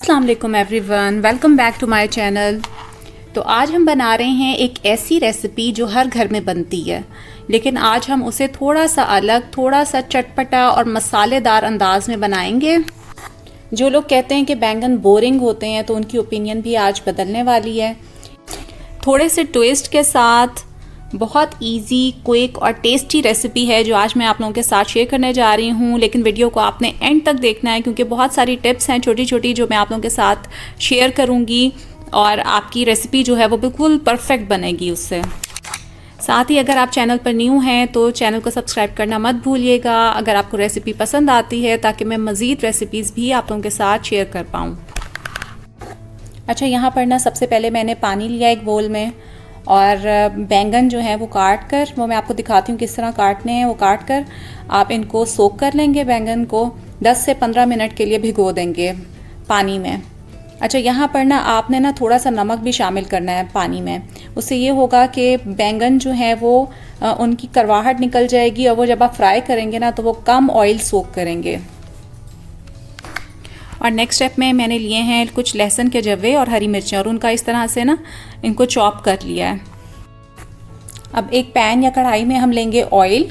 अस्सलाम वालेकुम everyone, welcome back to my channel. तो आज हम बना रहे हैं एक ऐसी रेसिपी जो हर घर में बनती है, लेकिन आज हम उसे थोड़ा सा अलग, थोड़ा सा चटपटा और मसालेदार अंदाज में बनाएंगे। जो लोग कहते हैं कि बैंगन बोरिंग होते हैं तो उनकी ओपिनियन भी आज बदलने वाली है। थोड़े से ट्विस्ट के साथ बहुत इजी, क्विक और टेस्टी रेसिपी है जो आज मैं आप लोगों के साथ शेयर करने जा रही हूँ। लेकिन वीडियो को आपने एंड तक देखना है क्योंकि बहुत सारी टिप्स हैं छोटी छोटी जो मैं आप लोगों के साथ शेयर करूँगी और आपकी रेसिपी जो है वो बिल्कुल परफेक्ट बनेगी उससे। साथ ही अगर आप चैनल पर न्यू हैं तो चैनल को सब्सक्राइब करना मत भूलिएगा अगर आपको रेसिपी पसंद आती है, ताकि मैं मज़ीद रेसिपीज़ भी आप लोगों के साथ शेयर कर पाऊँ। अच्छा, यहाँ पर ना सबसे पहले मैंने पानी लिया एक बोल में और बैंगन जो है वो काट कर, वो मैं आपको दिखाती हूँ किस तरह काटने हैं। वो काट कर आप इनको सोक कर लेंगे। बैंगन को 10 से 15 मिनट के लिए भिगो देंगे पानी में। अच्छा, यहाँ पर ना आपने ना थोड़ा सा नमक भी शामिल करना है पानी में। उससे ये होगा कि बैंगन जो है वो उनकी करवाहट निकल जाएगी और वो जब आप फ्राई करेंगे ना तो वो कम ऑयल सोक करेंगे। और नेक्स्ट स्टेप में मैंने लिए हैं कुछ लहसुन के जवे और हरी मिर्चें और उनका इस तरह से ना इनको चॉप कर लिया है। अब एक पैन या कढ़ाई में हम लेंगे ऑयल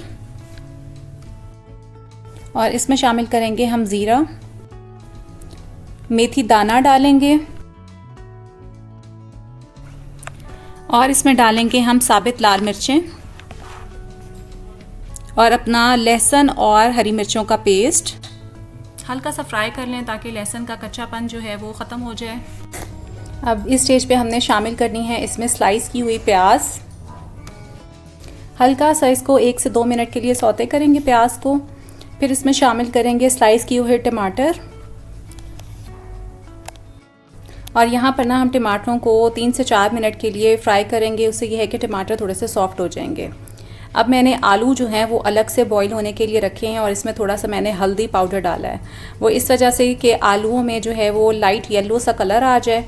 और इसमें शामिल करेंगे हम ज़ीरा, मेथी दाना डालेंगे और इसमें डालेंगे हम साबित लाल मिर्चें और अपना लहसुन और हरी मिर्चों का पेस्ट। हल्का सा फ्राई कर लें ताकि लहसुन का कच्चापन जो है वो ख़त्म हो जाए। अब इस स्टेज पे हमने शामिल करनी है इसमें स्लाइस की हुई प्याज। हल्का सा इसको 1 से 2 मिनट के लिए सौते करेंगे प्याज को। फिर इसमें शामिल करेंगे स्लाइस किए हुए टमाटर और यहाँ पर ना हम टमाटरों को 3 से 4 मिनट के लिए फ्राई करेंगे। उससे यह है कि टमाटर थोड़े से सॉफ्ट हो जाएंगे। अब मैंने आलू जो हैं वो अलग से बॉईल होने के लिए रखे हैं और इसमें थोड़ा सा मैंने हल्दी पाउडर डाला है, वो इस वजह से कि आलूओं में जो है वो लाइट येलो सा कलर आ जाए।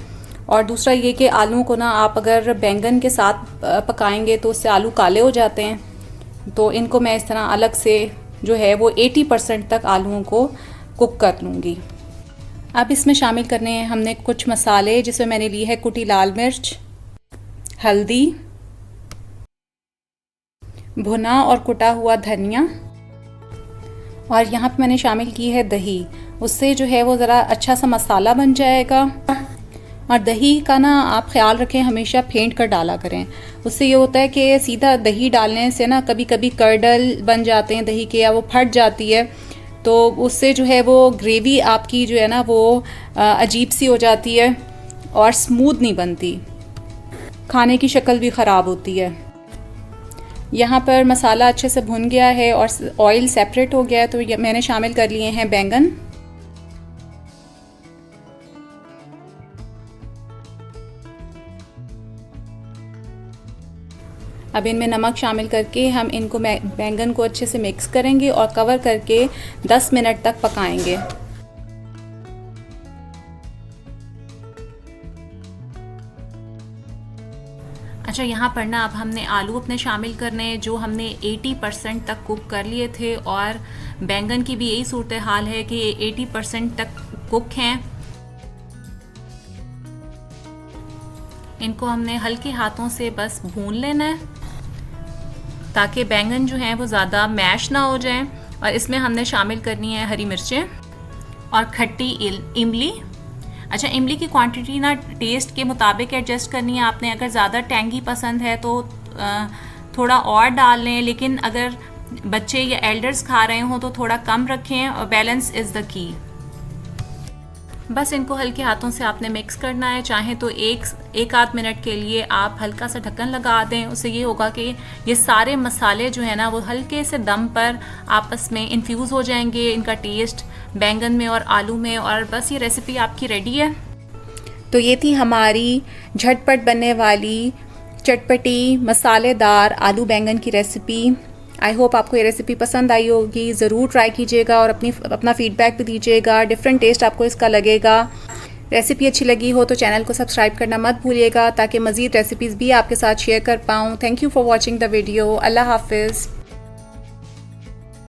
और दूसरा ये कि आलूओं को ना आप अगर बैंगन के साथ पकाएंगे तो उससे आलू काले हो जाते हैं। तो इनको मैं इस तरह अलग से जो है वो 80% तक आलूओं को कुक कर लूँगी। अब इसमें शामिल करने हैं हमने कुछ मसाले, जिसमें मैंने ली है कुटी लाल मिर्च, हल्दी, भुना और कुटा हुआ धनिया और यहाँ पे मैंने शामिल की है दही। उससे जो है वो ज़रा अच्छा सा मसाला बन जाएगा। और दही का ना आप ख्याल रखें, हमेशा फेंट कर डाला करें। उससे ये होता है कि सीधा दही डालने से ना कभी कभी कर्डल बन जाते हैं दही के या वो फट जाती है, तो उससे जो है वो ग्रेवी आपकी जो है ना वो अजीब सी हो जाती है और स्मूथ नहीं बनती, खाने की शक्ल भी ख़राब होती है। यहाँ पर मसाला अच्छे से भुन गया है और ऑयल सेपरेट हो गया है, तो मैंने शामिल कर लिए हैं बैंगन। अब इनमें नमक शामिल करके हम इनको बैंगन को अच्छे से मिक्स करेंगे और कवर करके 10 मिनट तक पकाएंगे। अच्छा, यहाँ पर ना अब हमने आलू अपने शामिल करने हैं जो हमने 80% तक कुक कर लिए थे और बैंगन की भी यही सूरत हाल है कि 80% तक कुक हैं। इनको हमने हल्के हाथों से बस भून लेना है ताकि बैंगन जो हैं वो ज़्यादा मैश ना हो जाएं। और इसमें हमने शामिल करनी है हरी मिर्चें और खट्टी इमली। अच्छा, इमली की क्वांटिटी ना टेस्ट के मुताबिक एडजस्ट करनी है आपने। अगर ज़्यादा टैंगी पसंद है तो थोड़ा और डाल लें, लेकिन अगर बच्चे या एल्डर्स खा रहे हों तो थोड़ा कम रखें और बैलेंस इज़ द की। बस इनको हल्के हाथों से आपने मिक्स करना है। चाहे तो एक आध मिनट के लिए आप हल्का सा ढक्कन लगा दें। उससे ये होगा कि ये सारे मसाले जो है ना वो हल्के से दम पर आपस में इन्फ्यूज़ हो जाएंगे, इनका टेस्ट बैंगन में और आलू में, और बस ये रेसिपी आपकी रेडी है। तो ये थी हमारी झटपट बनने वाली चटपटी मसालेदार आलू बैंगन की रेसिपी। आई होप आपको ये रेसिपी पसंद आई होगी। ज़रूर ट्राई कीजिएगा और अपना फीडबैक भी दीजिएगा। डिफरेंट टेस्ट आपको इसका लगेगा। रेसिपी अच्छी लगी हो तो चैनल को सब्सक्राइब करना मत भूलिएगा ताकि मज़ीद रेसिपीज़ भी आपके साथ शेयर कर पाऊँ। Thank you for watching the video. अल्लाह हाफिज़।